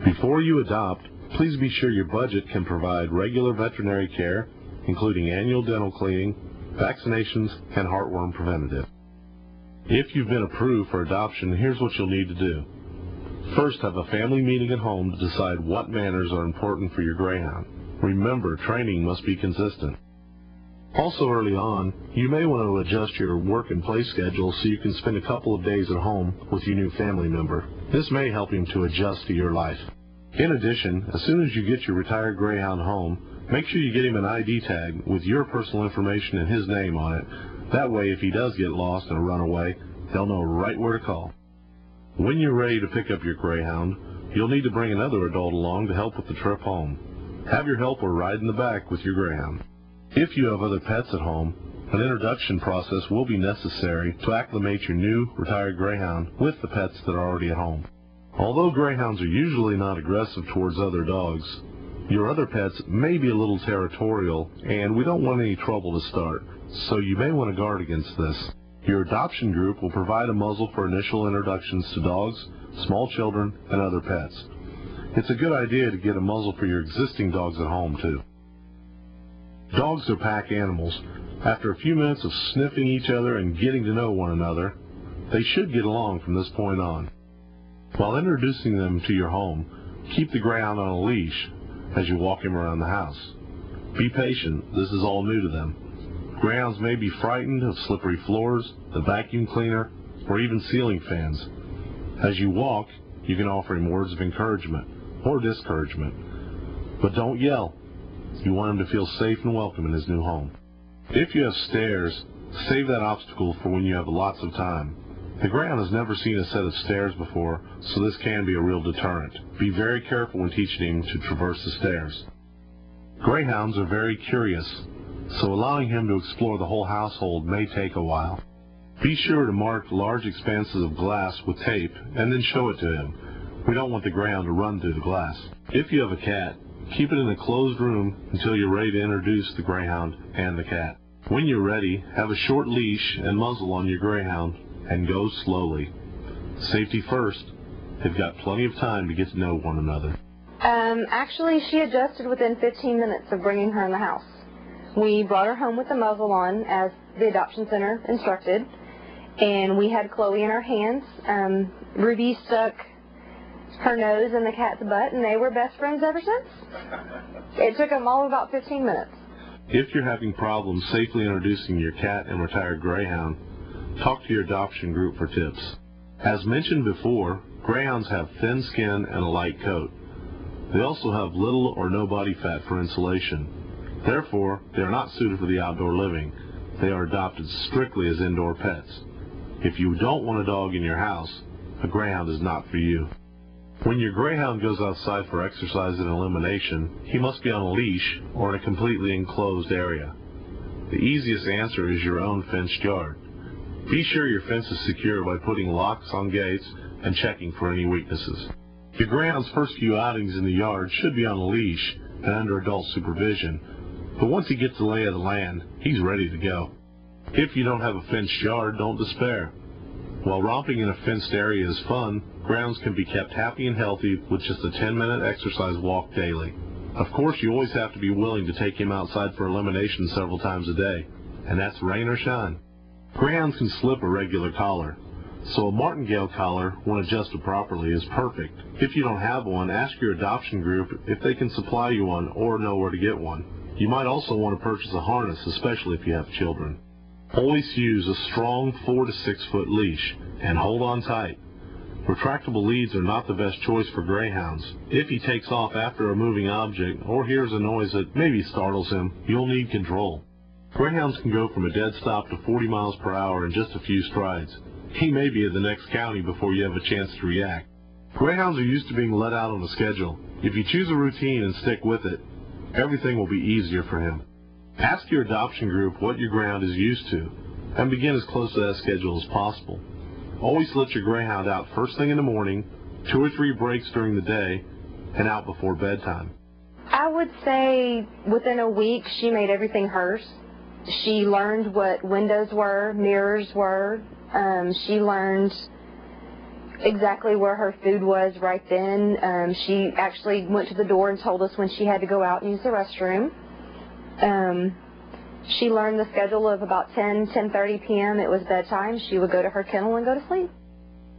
Before you adopt, please be sure your budget can provide regular veterinary care, including annual dental cleaning, vaccinations, and heartworm preventative. If you've been approved for adoption, here's what you'll need to do. First, have a family meeting at home to decide what manners are important for your Greyhound. Remember, training must be consistent. Also early on, you may want to adjust your work and play schedule so you can spend a couple of days at home with your new family member. This may help him to adjust to your life. In addition, as soon as you get your retired Greyhound home, make sure you get him an ID tag with your personal information and his name on it. That way, if he does get lost and run away, they'll know right where to call. When you're ready to pick up your Greyhound, you'll need to bring another adult along to help with the trip home. Have your helper ride in the back with your Greyhound. If you have other pets at home, an introduction process will be necessary to acclimate your new retired Greyhound with the pets that are already at home. Although Greyhounds are usually not aggressive towards other dogs, your other pets may be a little territorial, and we don't want any trouble to start, so you may want to guard against this. Your adoption group will provide a muzzle for initial introductions to dogs, small children, and other pets. It's a good idea to get a muzzle for your existing dogs at home, too. Dogs are pack animals. After a few minutes of sniffing each other and getting to know one another, they should get along from this point on. While introducing them to your home, keep the Greyhound on a leash as you walk him around the house. Be patient, this is all new to them. Greyhounds may be frightened of slippery floors, the vacuum cleaner, or even ceiling fans. As you walk, you can offer him words of encouragement or discouragement. But don't yell. You want him to feel safe and welcome in his new home. If you have stairs, save that obstacle for when you have lots of time. The Greyhound has never seen a set of stairs before, so this can be a real deterrent. Be very careful when teaching him to traverse the stairs. Greyhounds are very curious, so allowing him to explore the whole household may take a while. Be sure to mark large expanses of glass with tape and then show it to him. We don't want the Greyhound to run through the glass. If you have a cat, keep it in a closed room until you're ready to introduce the Greyhound and the cat. When you're ready, have a short leash and muzzle on your Greyhound and go slowly. Safety first. They've got plenty of time to get to know one another. Actually, she adjusted within 15 minutes of bringing her in the house. We brought her home with the muzzle on, as the adoption center instructed, and we had Chloe in our hands. Ruby stuck her nose in the cat's butt, and they were best friends ever since. It took them all about 15 minutes. If you're having problems safely introducing your cat and retired Greyhound, talk to your adoption group for tips. As mentioned before, Greyhounds have thin skin and a light coat. They also have little or no body fat for insulation. Therefore, they are not suited for the outdoor living. They are adopted strictly as indoor pets. If you don't want a dog in your house, a Greyhound is not for you. When your Greyhound goes outside for exercise and elimination, he must be on a leash or in a completely enclosed area. The easiest answer is your own fenced yard. Be sure your fence is secure by putting locks on gates and checking for any weaknesses. Your Greyhound's first few outings in the yard should be on a leash and under adult supervision, but once he gets the lay of the land, he's ready to go. If you don't have a fenced yard, don't despair. While romping in a fenced area is fun, Greyhounds can be kept happy and healthy with just a 10-minute exercise walk daily. Of course, you always have to be willing to take him outside for elimination several times a day, and that's rain or shine. Greyhounds can slip a regular collar, so a martingale collar, when adjusted properly, is perfect. If you don't have one, ask your adoption group if they can supply you one or know where to get one. You might also want to purchase a harness, especially if you have children. Always use a strong 4 to 6 foot leash and hold on tight. Retractable leads are not the best choice for Greyhounds. If he takes off after a moving object or hears a noise that maybe startles him, you'll need control. Greyhounds can go from a dead stop to 40 miles per hour in just a few strides. He may be in the next county before you have a chance to react. Greyhounds are used to being let out on a schedule. If you choose a routine and stick with it, everything will be easier for him. Ask your adoption group what your Greyhound is used to, and begin as close to that schedule as possible. Always let your Greyhound out first thing in the morning, 2 or 3 breaks during the day, and out before bedtime. I would say within a week she made everything hers. She learned what windows were, mirrors were. She learned exactly where her food was right then. She actually went to the door and told us when she had to go out and use the restroom. She learned the schedule of about 10:30 p.m. It was bedtime. She would go to her kennel and go to sleep.